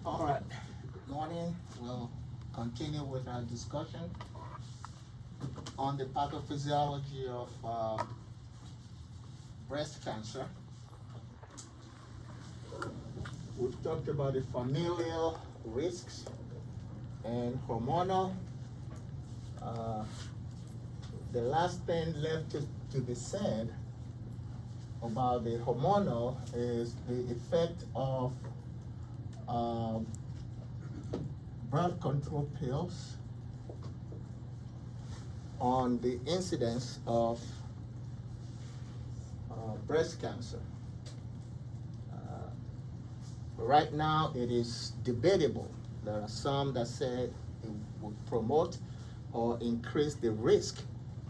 All right. Good morning. We'll continue with our discussion on the pathophysiology of breast cancer. We've talked about the familial risks and hormonal. Uh, the last thing left to be said about the hormonal is the effect of um, birth control pills on the incidence of breast cancer. Right now, it is debatable. There are some that say it will promote or increase the risk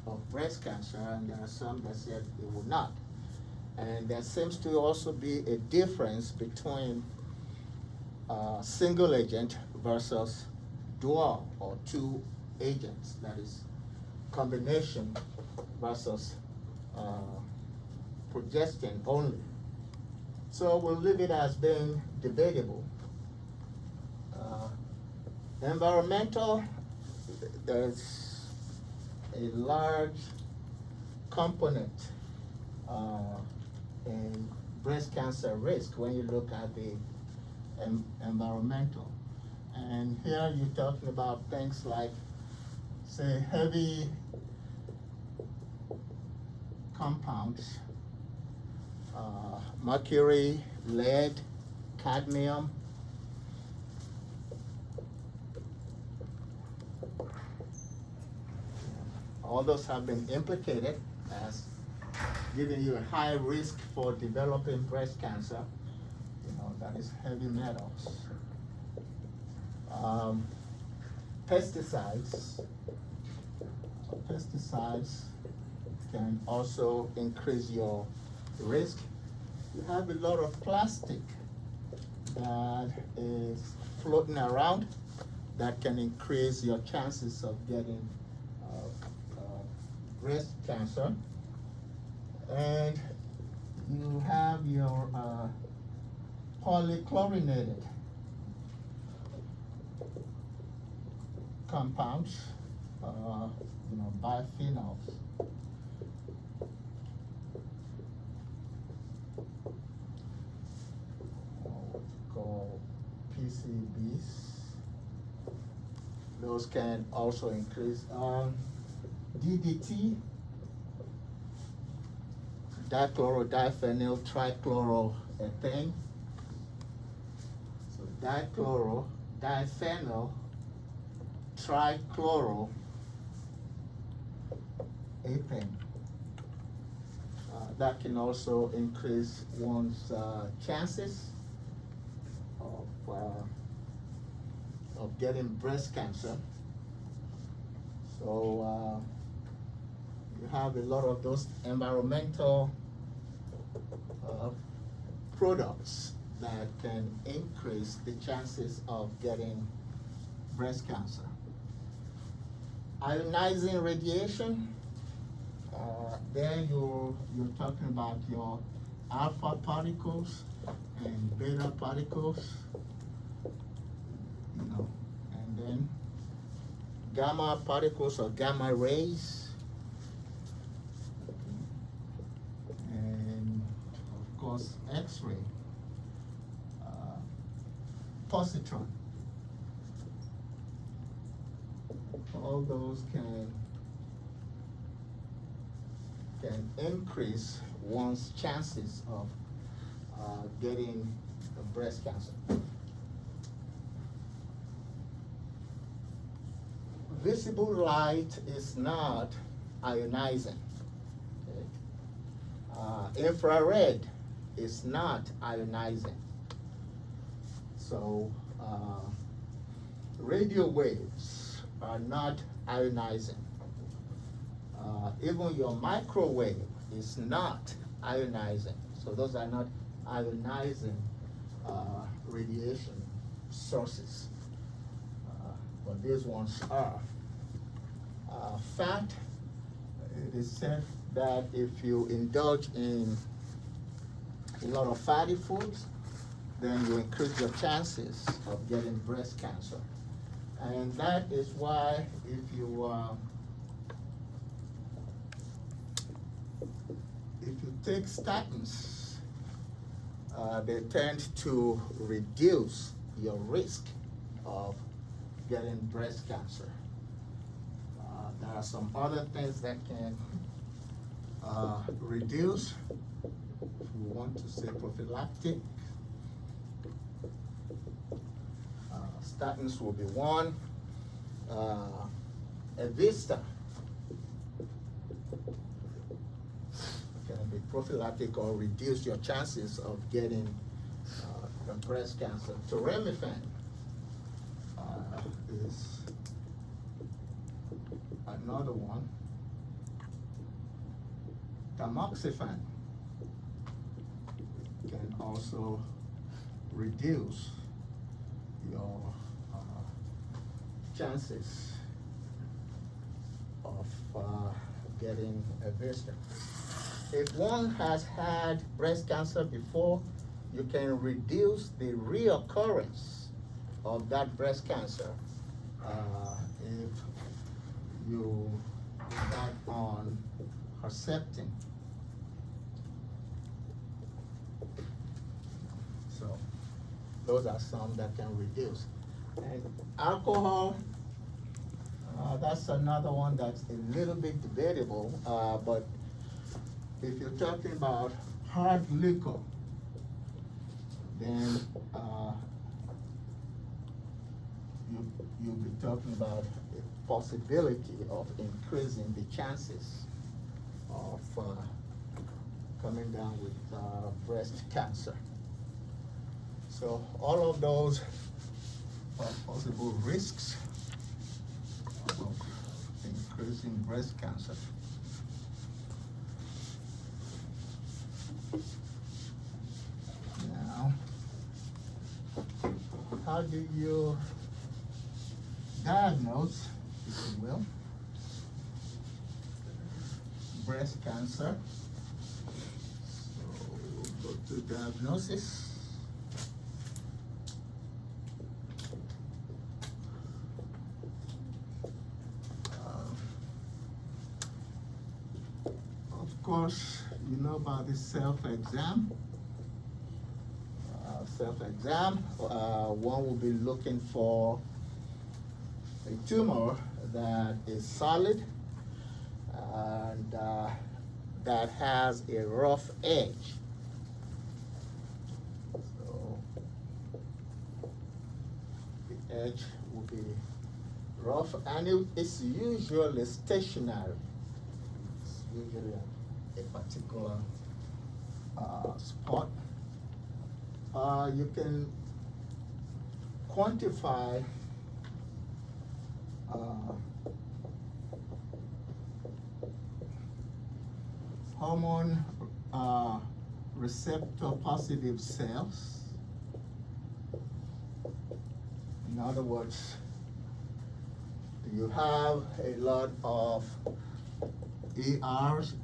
of breast cancer, and there are some that said it will not. And there seems to also be a difference between single agent versus dual or two agents, that is combination versus progestin only. So we'll leave it as being debatable. Environmental, there's a large component in breast cancer risk when you look at the environmental. And here you're talking about things like, say, heavy compounds, mercury, lead, cadmium. All those have been implicated as giving you a high risk for developing breast cancer. You know, that is heavy metals. Pesticides. Pesticides can also increase your risk. You have a lot of plastic that is floating around that can increase your chances of getting breast cancer. And you have your polychlorinated compounds, biphenyls. What you call PCBs. Those can also increase. DDT, dichlorodiphenyl trichloroethane. So dichlorodiphenyl trichloroethane. That can also increase one's chances of getting breast cancer. So you have a lot of those environmental products that can increase the chances of getting breast cancer. Ionizing radiation, there you're talking about your alpha particles and beta particles, and then gamma particles or gamma rays, and of course X-ray, positron. All those can increase one's chances of getting breast cancer. Visible light is not ionizing. Okay? Infrared is not ionizing. So radio waves are not ionizing. Even your microwave is not ionizing. So those are not ionizing radiation sources. But these ones are. Fat, it is said that if you indulge in a lot of fatty foods, then you increase your chances of getting breast cancer. And that is why if you take statins, they tend to reduce your risk of getting breast cancer. There are some other things that can reduce, if you want to say prophylactic. Statins will be one. Evista can be prophylactic or reduce your chances of getting breast cancer. Toremifene is another one. Tamoxifen can also reduce your chances of getting a vista. If one has had breast cancer before, you can reduce the reoccurrence of that breast cancer if you start on Herceptin. So those are some that can reduce. And alcohol, that's another one that's a little bit debatable, but if you're talking about hard liquor, then you'll be talking about a possibility of increasing the chances of coming down with breast cancer. So all of those are possible risks of increasing breast cancer. Now, how do you diagnose, if you will, breast cancer? So we'll go to diagnosis. Of course, you know about the self-exam. One will be looking for a tumor that is solid and that has a rough edge. So the edge will be rough, and it's usually stationary. It's usually a particular spot. You can quantify hormone receptor positive cells. In other words, you have a lot of ERs,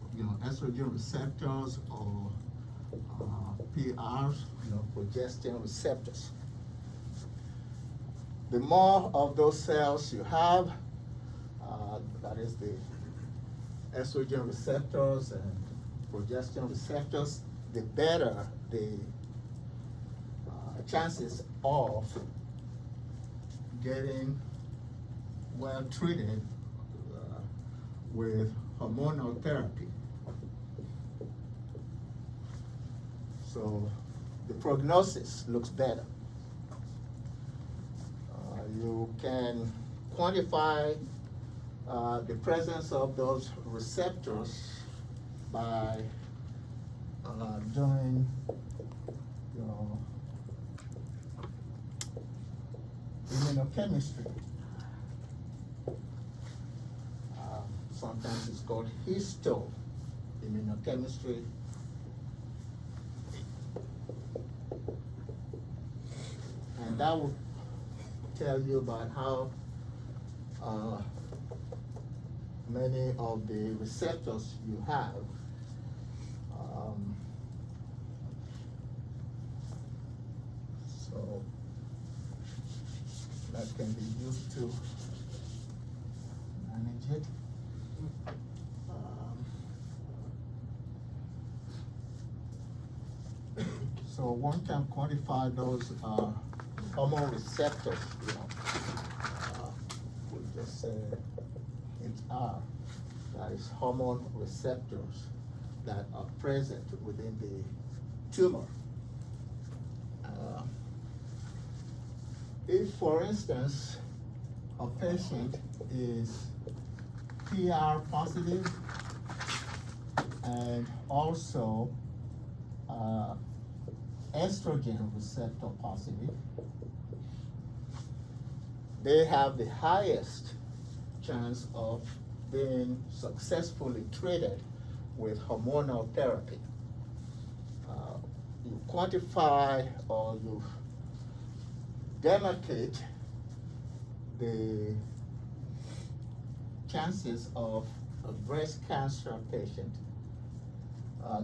estrogen receptors, or PRs, progesterone receptors. The more of those cells you have, that is the estrogen receptors and progesterone receptors, the better the chances of getting well treated with hormonal therapy. So the prognosis looks better. You can quantify the presence of those receptors by doing immunochemistry. Sometimes it's called histoimmunochemistry. And that will tell you about how many of the receptors you have. that can be used to manage it. So one can quantify those hormone receptors, you know. We just say it's R, that is hormone receptors that are present within the tumor. If, for instance, a patient is PR positive and also estrogen receptor positive, they have the highest chance of being successfully treated with hormonal therapy. You quantify or you demarcate the chances of a breast cancer patient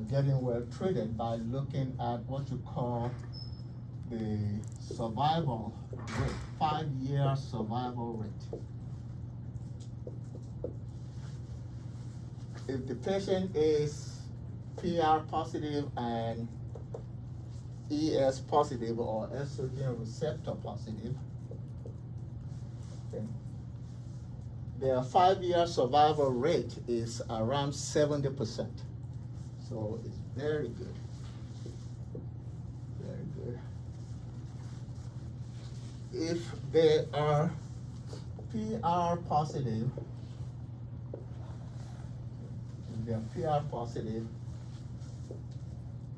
getting well treated by looking at what you call the survival rate, 5-year survival rate. If the patient is PR positive and ES positive or estrogen receptor positive, okay, their 5-year survival rate is around 70%. So it's very good. Very good. If they are PR positive, if they are PR positive,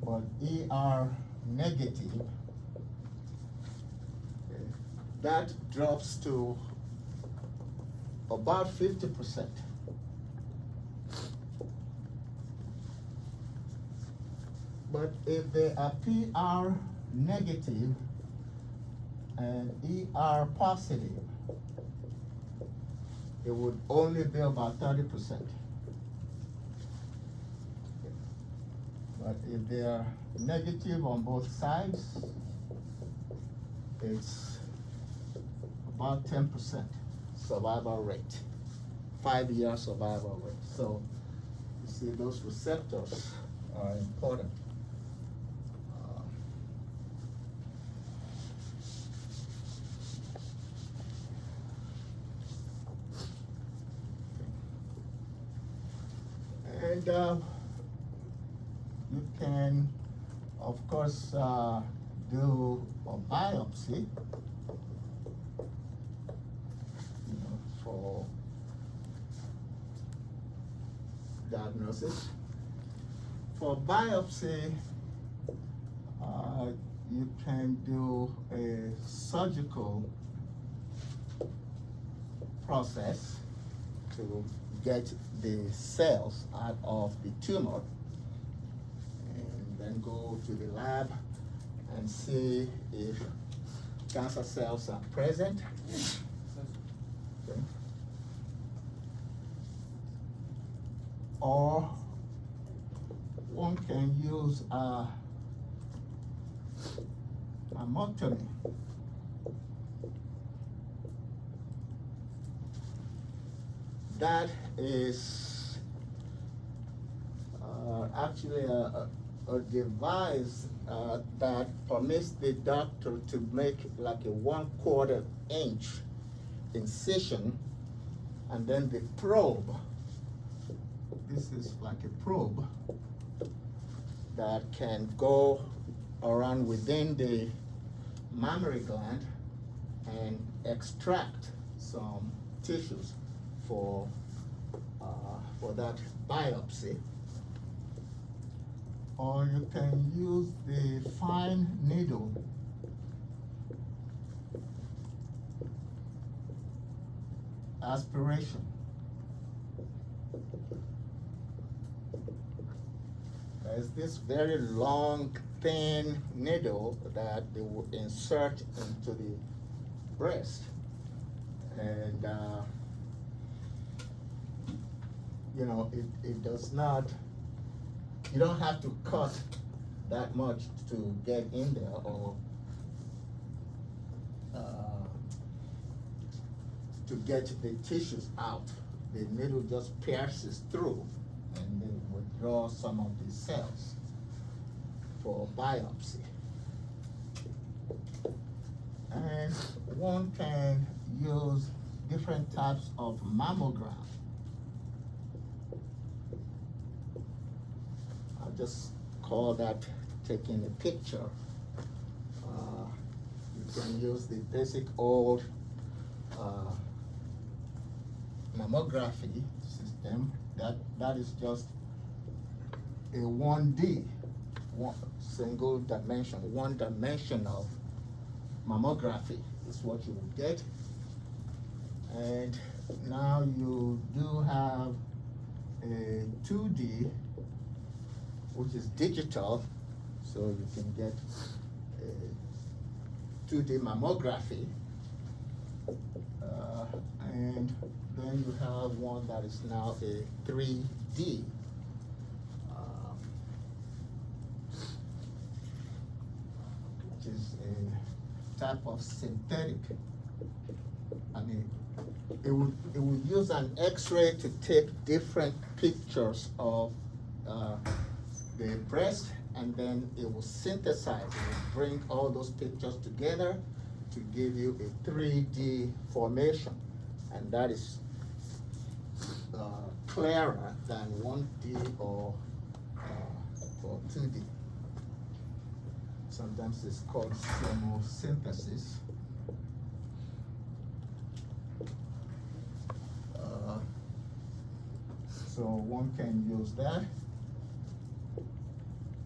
but ER negative, okay, that drops to about 50%. But if they are PR negative and ER positive, it would only be about 30%. But if they are negative on both sides, it's about 10% survival rate, 5-year survival rate. So you see those receptors are important. And you can, of course, do a biopsy, you know, for diagnosis. For biopsy, you can do a surgical process to get the cells out of the tumor and then go to the lab and see if cancer cells are present. Okay. Or one can use mammotomy. That is actually a device that permits the doctor to make like a 1/4 inch incision, and then the probe, this is like a probe that can go around within the mammary gland and extract some tissues for that biopsy. Or you can use the fine needle aspiration. There's this very long, thin needle that they will insert into the breast. And you know, it does not, you don't have to cut that much to get in there, or to get the tissues out. The needle just pierces through and they withdraw some of the cells for biopsy. And one can use different types of mammogram. I'll just call that taking a picture. You can use the basic old mammography system. That is just a 1D, single dimension, one-dimensional mammography is what you will get. And now you do have a 2D, which is digital, so you can get a 2D mammography. And then you have one that is now a 3D. Which is a type of synthetic. I mean, it would use an X-ray to take different pictures of the breast, and then it will synthesize, it will bring all those pictures together to give you a 3D formation. And that is clearer than 1D or 2D. Sometimes it's called chromosynthesis. So one can use that.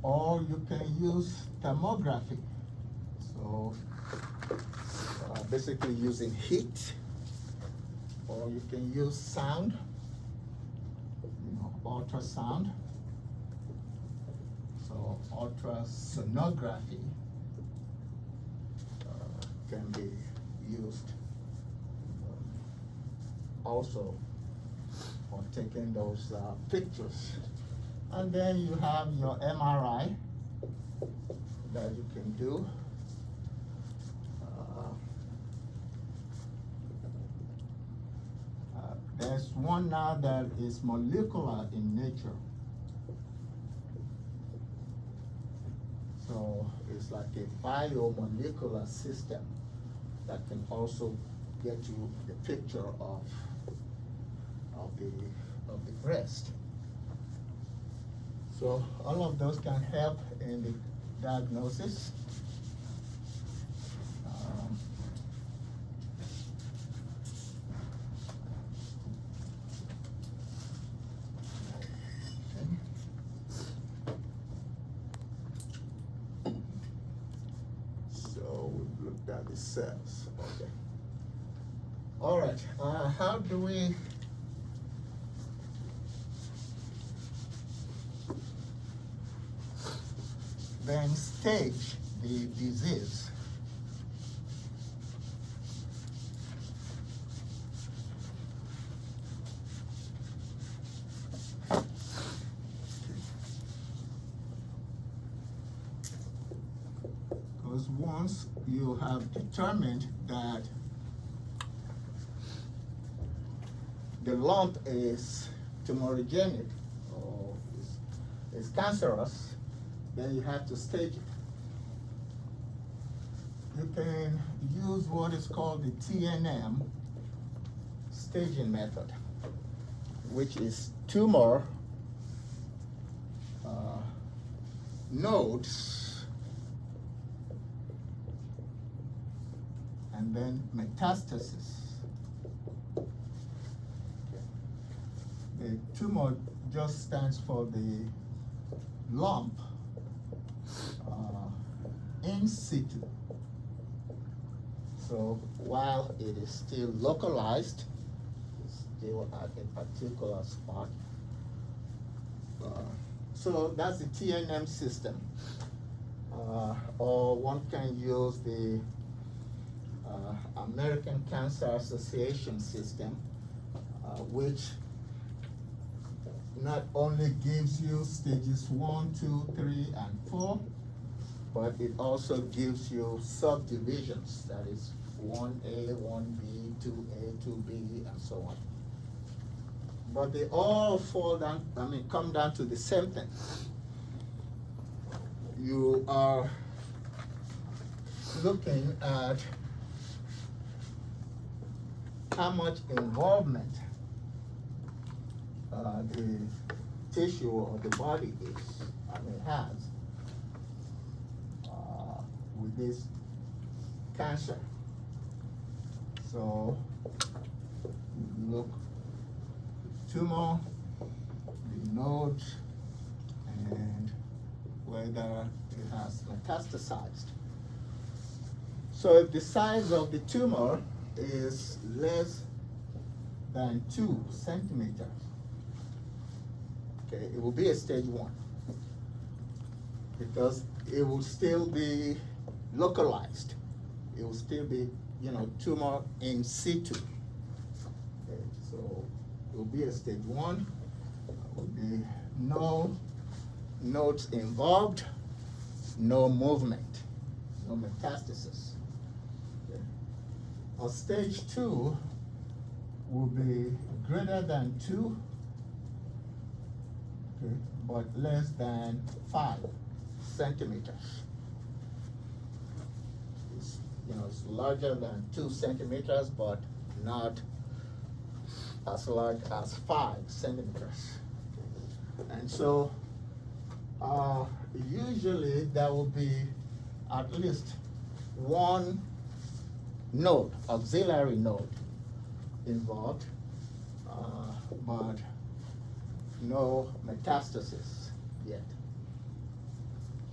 Or you can use thermography. So basically using heat, or you can use sound, ultrasound. So ultrasonography can be used also for taking those pictures. And then you have your MRI that you can do. There's one now that is molecular in nature. So it's like a biomolecular system that can also get you the picture of the breast. So all of those can help in the diagnosis. So we've looked at the cells. Okay. All right. How do we then stage the disease? Because once you have determined that the lump is tumorigenic or is cancerous, then you have to stage it. You can use what is called the TNM staging method, which is tumor nodes and then metastasis. The tumor just stands for the lump in situ. So while it is still localized, it's still at a particular spot. So that's the TNM system. Or one can use the American Cancer Association system, which not only gives you stages 1, 2, 3, and 4, but it also gives you subdivisions, that is 1A, 1B, 2A, 2B, and so on. But they all fall down, come down to the same thing. You are looking at how much involvement the tissue or the body has with this cancer. So you look tumor, the node, and whether it has metastasized. So if the size of the tumor is less than 2 centimeters, okay, it will be a stage 1 because it will still be localized. It will still be, tumor in situ. Okay, so it will be a stage 1. There will be no nodes involved, no movement, no metastasis. Okay. A stage 2 will be greater than 2, okay, but less than 5 centimeters. It's larger than 2 centimeters, but not as large as 5 centimeters. And so usually there will be at least one node, auxiliary node involved, but no metastasis yet.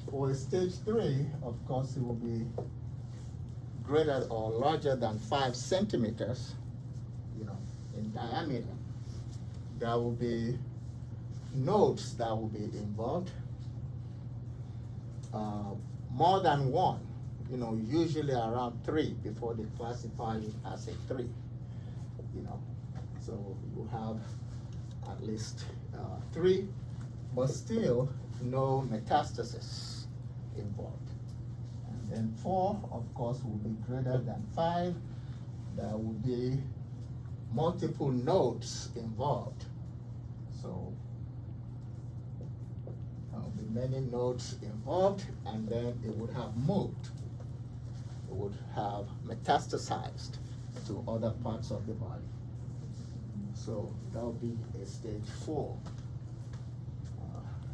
For stage 3, of course, it will be greater or larger than 5 centimeters, in diameter. There will be nodes that will be involved, more than one, usually around 3 before they classify it as a 3, So you have at least 3, but still no metastasis involved. And then 4, of course, will be greater than 5. There will be multiple nodes involved. So there will be many nodes involved, and then it would have moved. It would have metastasized to other parts of the body. So that will be a stage 4.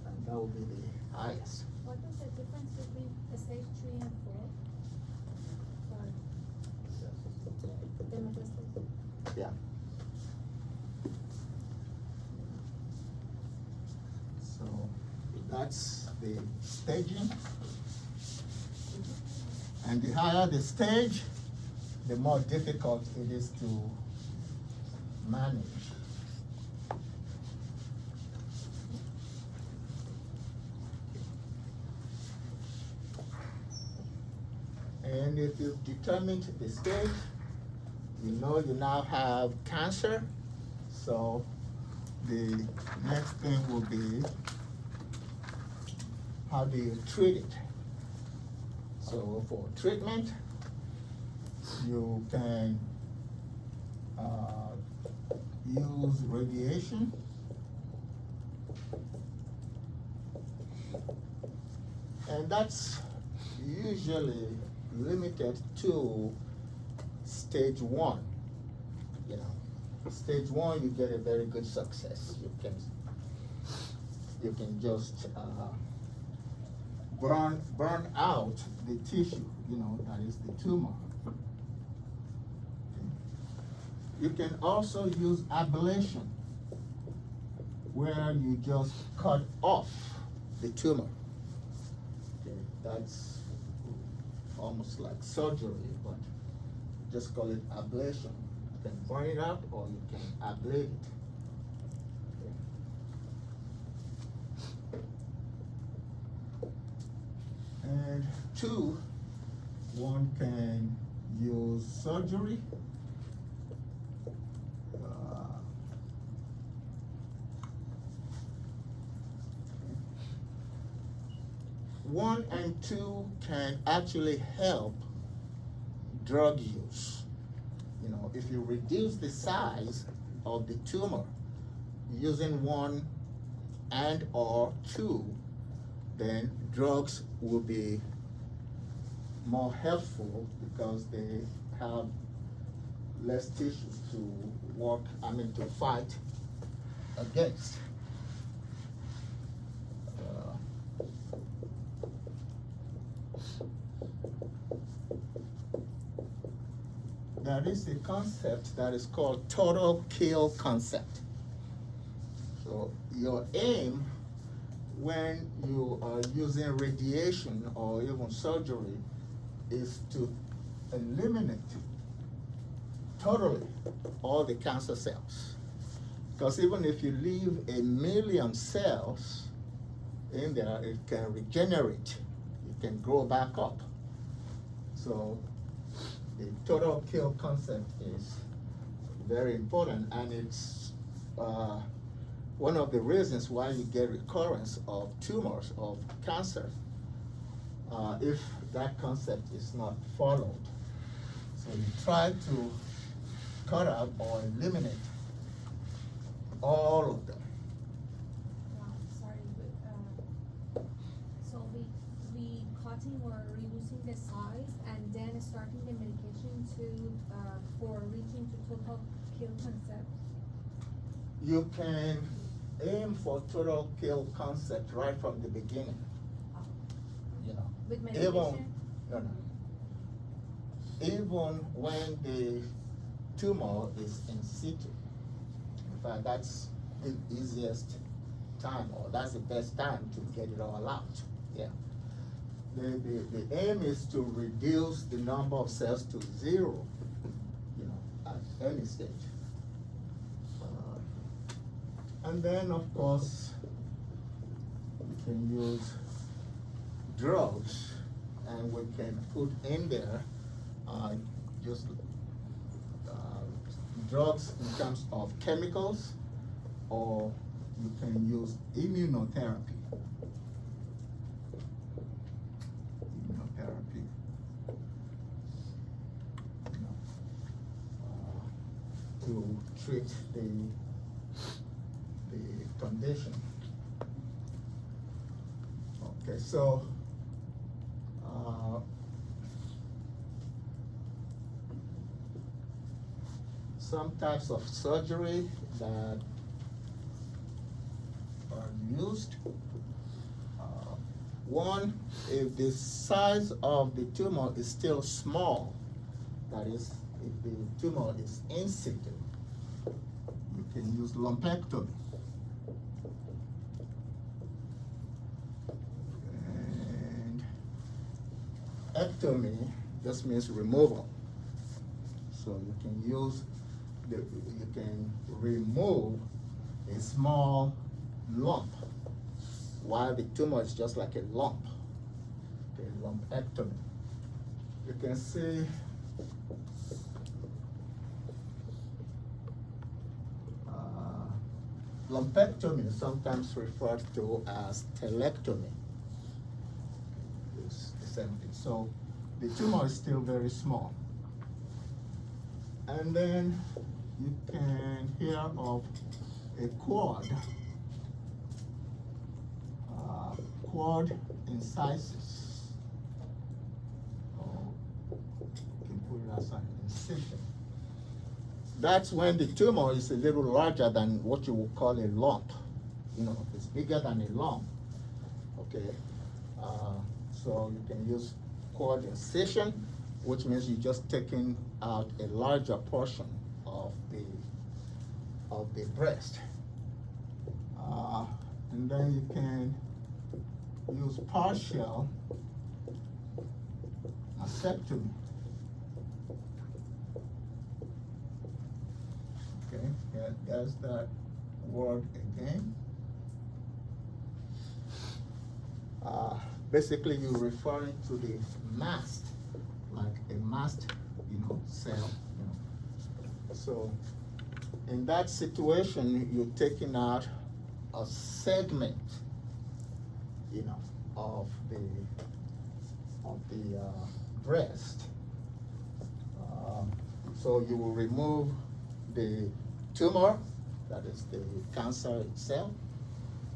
And that will be the highest. What is the difference between a stage 3 and 4? For the metastasis? Yeah. So that's the staging. And the higher the stage, the more difficult it is to manage. And if you've determined the stage, you now have cancer. So the next thing will be, how do you treat it? So for treatment, you can use radiation. And that's usually limited to stage 1. Stage 1, you get a very good success. You can just burn out the tissue, that is the tumor. You can also use ablation, where you just cut off the tumor. Okay, that's almost like surgery, but just call it ablation. You can burn it out or you can ablate it. Okay. And 2, one can use surgery. 1 and 2 can actually help drug use. You know, if you reduce the size of the tumor using one and or two, then drugs will be more helpful because they have less tissues to work, to fight against. There is a concept that is called total kill concept. So your aim when you are using radiation or even surgery is to eliminate totally all the cancer cells. Because even if you leave 1 million cells in there, it can regenerate, it can grow back up. So the total kill concept is very important, and it's one of the reasons why you get recurrence of tumors, of cancer, if that concept is not followed. So you try to cut out or eliminate all of them. Sorry, but, so we cutting or reducing the size and then starting the medication to, for reaching to total kill concept. You can aim for total kill concept right from the beginning. You know, With even, medication? no. Even when the tumor is in situ. In fact, that's the easiest time, or that's the best time to get it all out. Yeah. The aim is to reduce the number of cells to 0, you know, at any stage. And then, of course, we can use drugs, and we can put in there just drugs in terms of chemicals, or you can use immunotherapy. Immunotherapy. You know, to treat the condition. Okay, so some types of surgery that are used. One, if the size of the tumor is still small, that is, if the tumor is in situ, you can use lumpectomy. And ectomy just means removal. So you can use you can remove a small lump while the tumor is just like a lump. Okay, lumpectomy. You can see lumpectomy is sometimes referred to as telectomy. It's the same thing. So the tumor is still very small. And then you can hear of a quad incisus. Or you can put it as an incision. That's when the tumor is a little larger than what you would call a lump. You know, it's bigger than a lump. Okay, so you can use quad incision, which means you're just taking out a larger portion of the breast. And then you can use partial mastectomy. Okay, yeah, there's that word again. Basically, you're referring to the mast, like a mast, cell. So, in that situation, you're taking out a segment, of the breast, So you will remove the tumor, that is the cancer itself,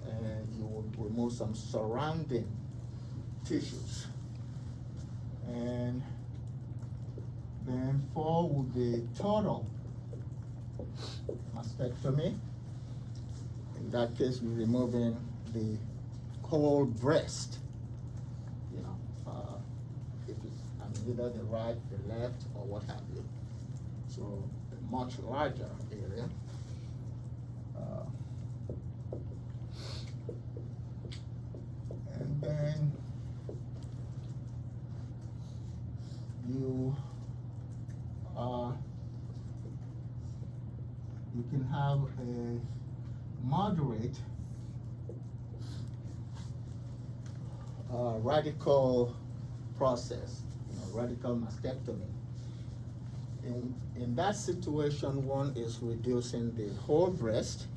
and you will remove some surrounding tissues. And then 4 would be total mastectomy. In that case, we're removing the whole breast, you know, if it's either the right, the left, or what have you. So a much larger area. And then you can have a moderate radical process, radical mastectomy. In that situation, one is reducing the whole breast,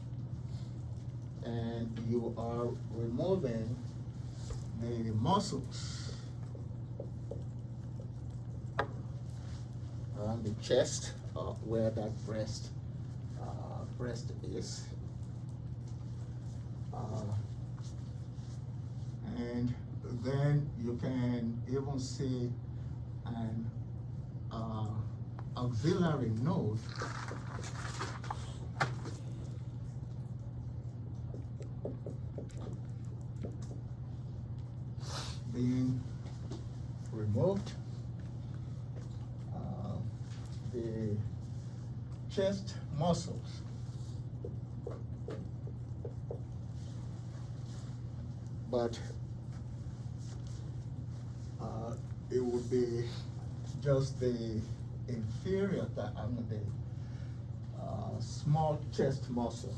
and you are removing the muscles around the chest, where that breast is. And then you can even see an auxiliary node being removed. The chest muscles but it would be just the inferior, the small chest muscle.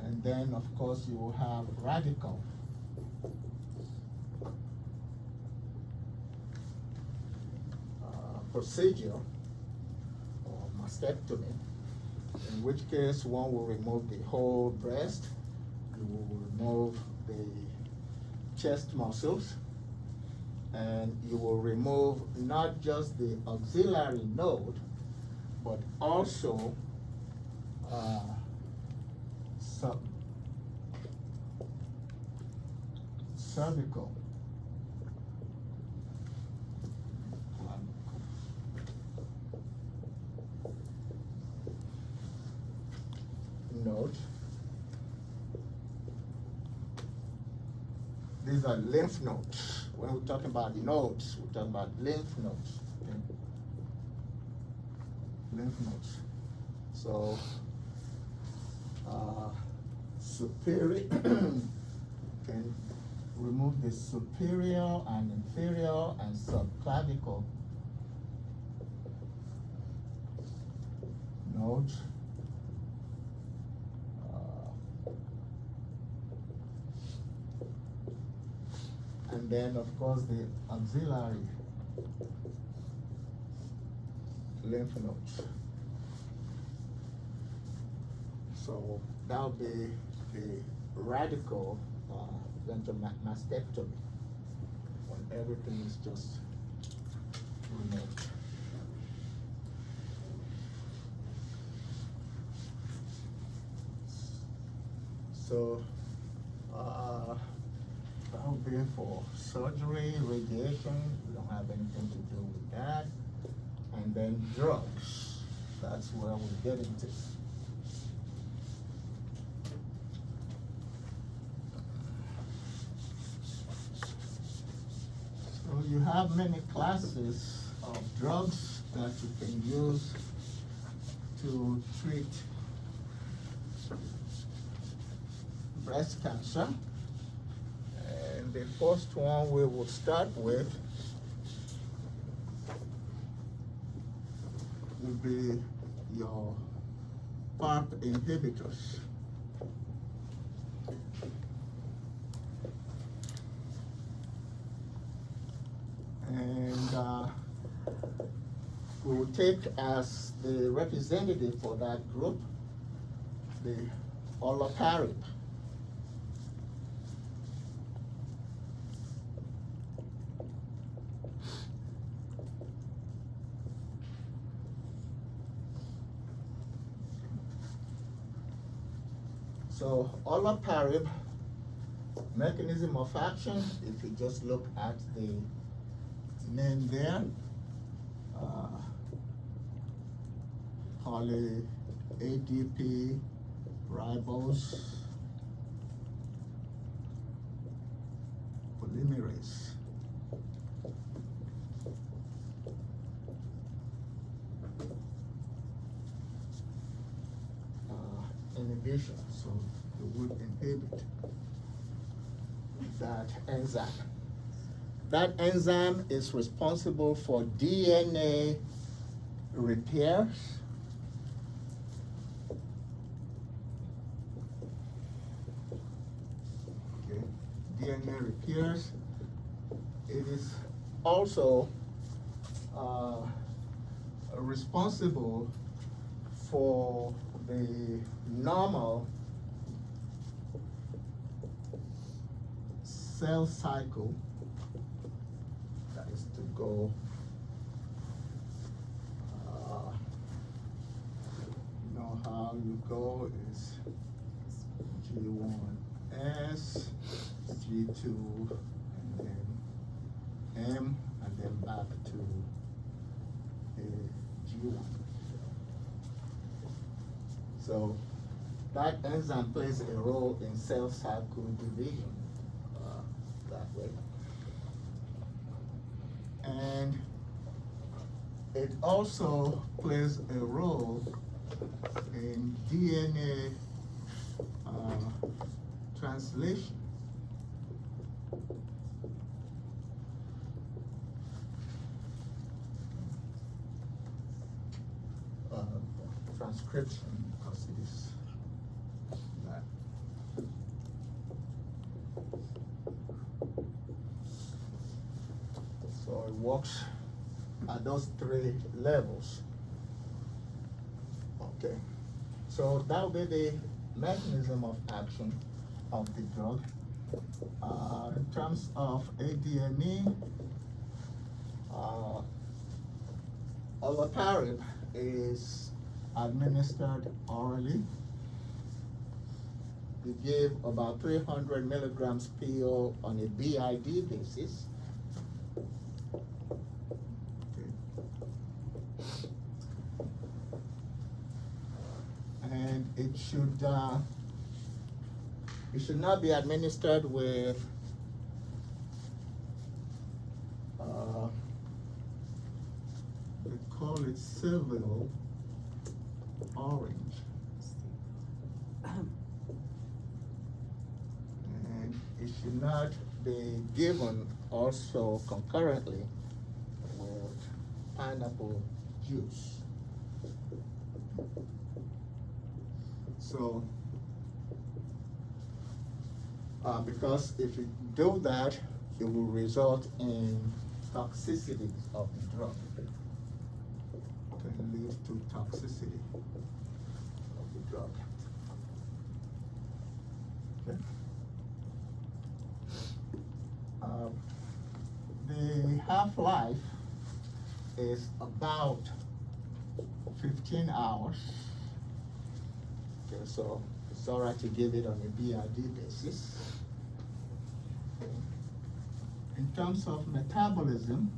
And then, of course, you will have radical. Procedure or mastectomy, in which case one will remove the whole breast, you will remove the chest muscles, and you will remove not just the auxiliary node, but also cervical. Node. These are lymph nodes. When we're talking about nodes, we're talking about lymph nodes. Okay? Lymph nodes. So, superior can remove the superior and inferior and subclavicle nodes. And then, of course, the auxiliary lymph nodes. So that would be the radical mastectomy, when everything is just removed. So that would be for surgery, radiation, we don't have anything to do with that. And then drugs, that's where we get into. So you have many classes of drugs that you can use to treat breast cancer. And the first one we will start with will be your PARP inhibitors. And we will take as the representative for that group the olaparib. So olaparib mechanism of action, if you just look at the name there, poly ADP ribose polymerase. Inhibition, so it would inhibit that enzyme. That enzyme is responsible for DNA repairs. Okay. DNA repairs. It is also responsible for the normal cell cycle, that is to go you know how you go is G1S, G2, and then M, and then back to G1. So that enzyme plays a role in cell cycle division that way. And it also plays a role in DNA translation. Transcription, because it is that. So it works at those three levels. Okay. So that will be the mechanism of action of the drug. In terms of ADME, olaparib is administered orally. We give about 300 milligrams PO on a BID basis. Okay. And it should not be administered with they call it Seville orange. And it should not be given also concurrently with pineapple juice. So, because if you do that, it will result in toxicity of the drug. Can lead to toxicity of the drug. Okay. The half-life is about 15 hours. Okay, so it's all right to give it on a BID basis. Okay. In terms of metabolism,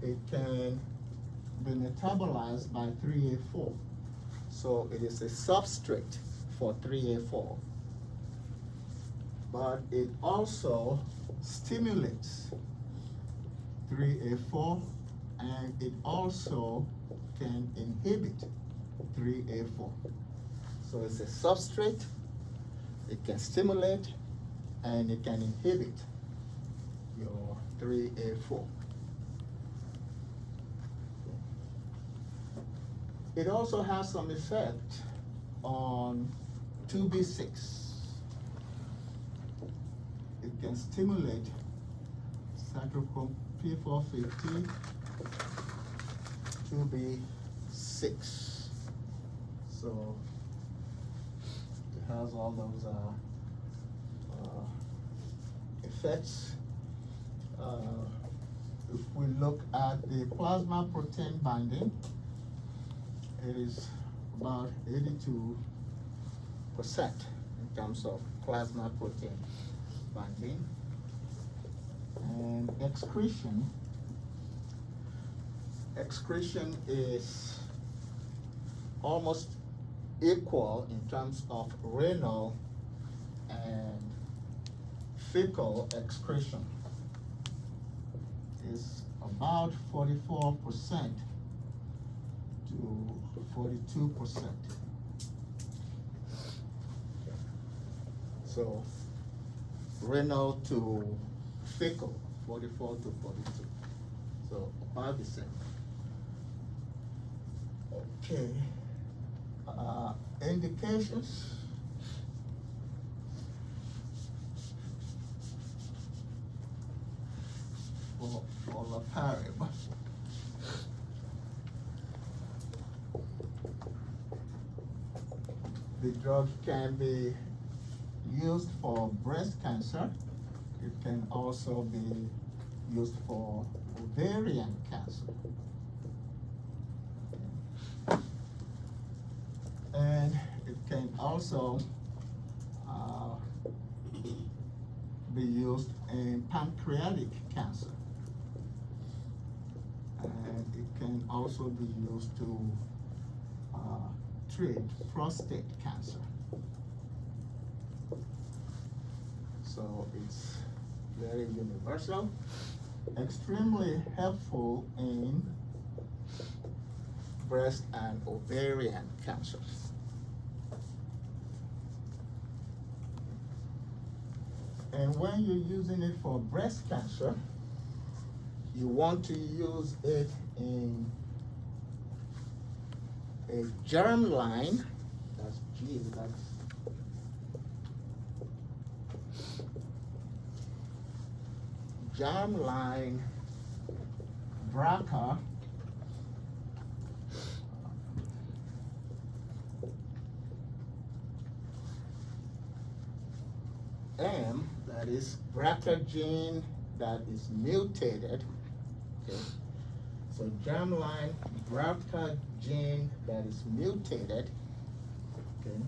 it can be metabolized by 3A4. So it is a substrate for 3A4. But it also stimulates 3A4, and it also can inhibit 3A4. So it's a substrate, it can stimulate, and it can inhibit your 3A4. It also has some effect on 2B6. It can stimulate cytochrome P450, 2B6. So it has all those effects. If we look at the plasma protein binding, it is about 82 in terms of plasma protein binding. And excretion is almost equal in terms of renal and fecal excretion. Is about 44% to 42%. So renal to fecal, 44 to 42. So about the same. Okay. Indications. For olaparib. The drug can be used for breast cancer. It can also be used for ovarian cancer. And it can also be used in pancreatic cancer. And it can also be used to treat prostate cancer. So it's very universal, extremely helpful in breast and ovarian cancers. And when you're using it for breast cancer, you want to use it in a germline, that's G, that's germline BRCA M, that is BRCA gene that is mutated. Okay. So germline BRCA gene that is mutated. Okay.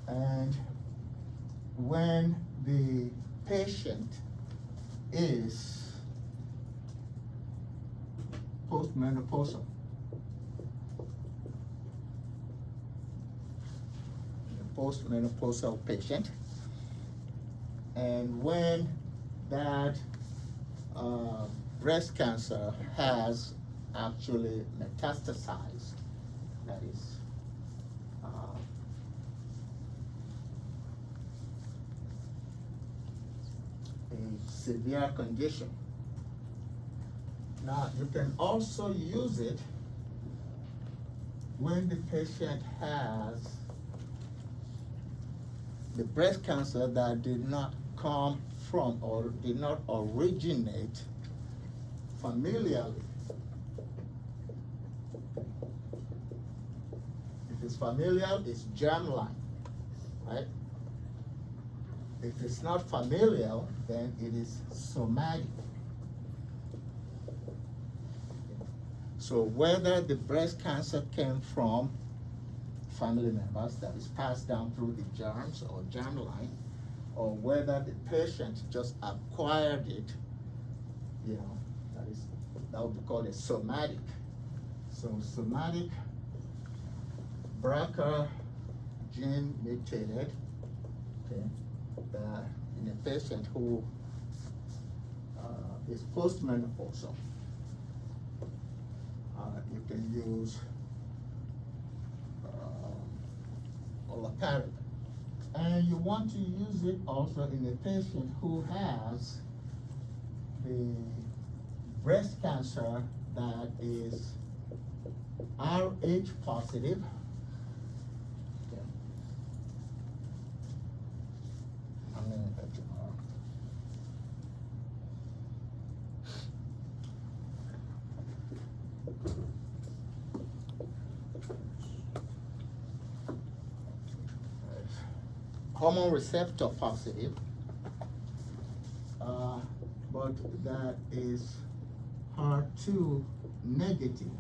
And when the patient is postmenopausal, postmenopausal patient, and when that breast cancer has actually metastasized, that is a severe condition. Now, you can also use it when the patient has the breast cancer that did not come from or did not originate familially. If it's familial, it's germline, right? If it's not familial, then it is somatic. So whether the breast cancer came from family members that is passed down through the germs or germline, or whether the patient just acquired it, you know, that would be called a somatic. So somatic BRCA gene mutated, okay, in a patient who is postmenopausal. You can use olaparib. And you want to use it also in a patient who has the breast cancer that is Rh positive. Okay. Hormone receptor positive, but that is HER2 negative.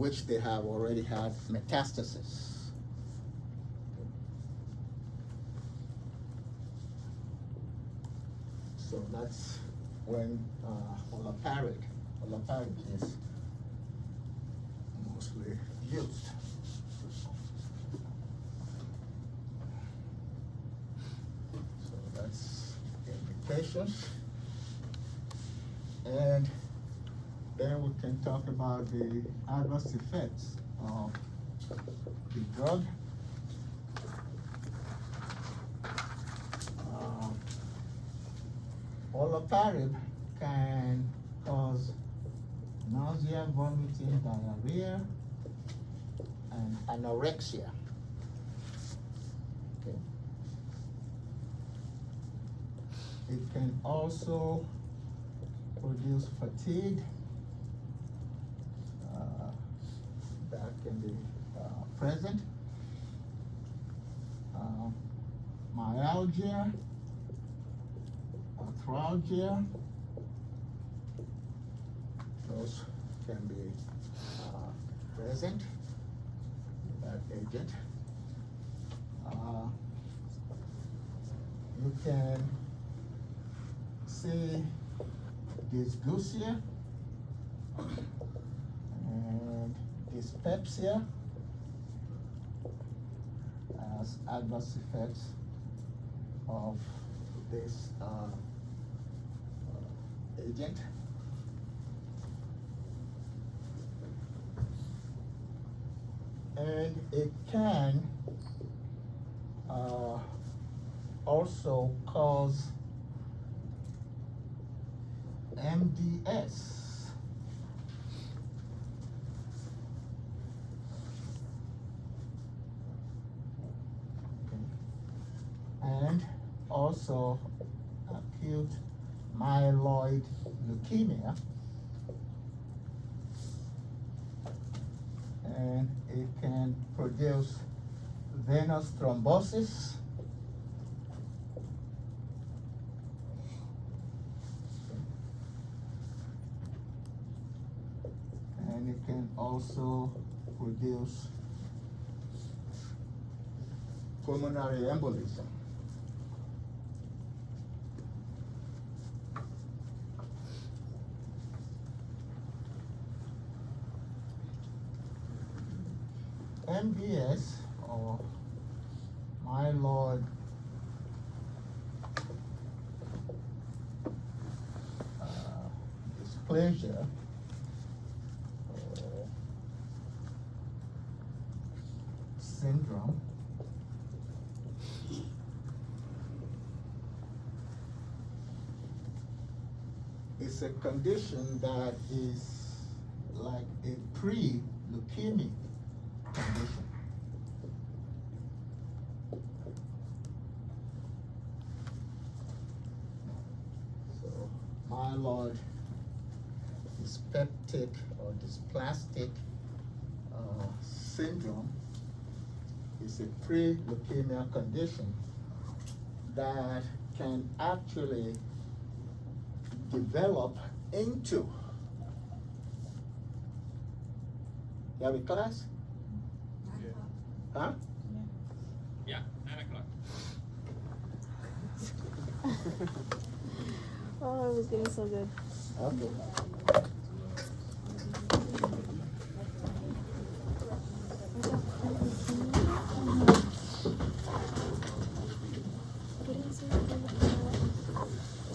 which they have already had metastasis. So that's when olaparib is mostly used. So that's the indications. And then we can talk about the adverse effects of the drug. Olaparib can cause nausea, vomiting, diarrhea, and anorexia. Okay. It can also produce fatigue. That can be present. Myalgia, arthralgia, those can be present with that agent. You can see dysgeusia and dyspepsia as adverse effects of this agent. And it can also cause MDS. And also acute myeloid leukemia, and it can produce venous thrombosis, and it can also produce pulmonary embolism. MDS, or myeloid dysplasia, syndrome, is a condition that is like a pre-leukemic condition. So myeloid dyspeptic or dysplastic syndrome is a pre-leukemia condition that can actually develop into. You have a class? Huh? Yeah, 9 o'clock. Oh, it was getting so good. Okay.